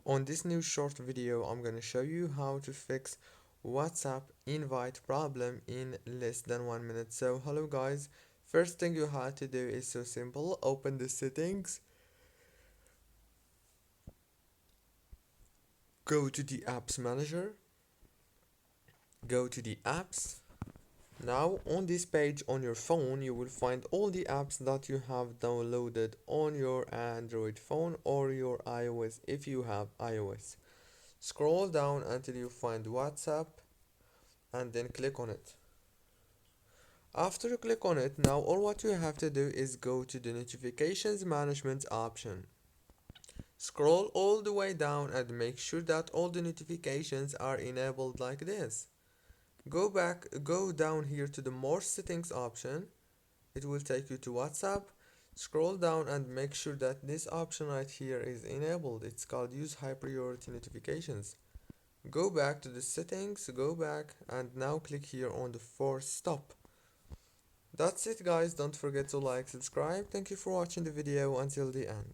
On this new short video, I'm gonna show you how to fix WhatsApp invite problem in less than 1 minute. So hello guys, first thing you have to do is so simple. Open the settings, go to the apps manager, go to the apps. Now on this page on your phone you will find all the apps that you have downloaded on your Android phone or your iOS if you have iOS. Scroll down until you find WhatsApp and then click on it. After you click on it, now all what you have to do is go to the notifications management option. Scroll all the way down and make sure that all the notifications are enabled like this. Go down here to the more settings option. It will take you to WhatsApp. Scroll down and make sure that this option right here is enabled. It's called use high priority notifications. Go back to the settings, go back and now click here on the force stop. That's it guys, don't forget to like, subscribe. Thank you for watching the video until the end.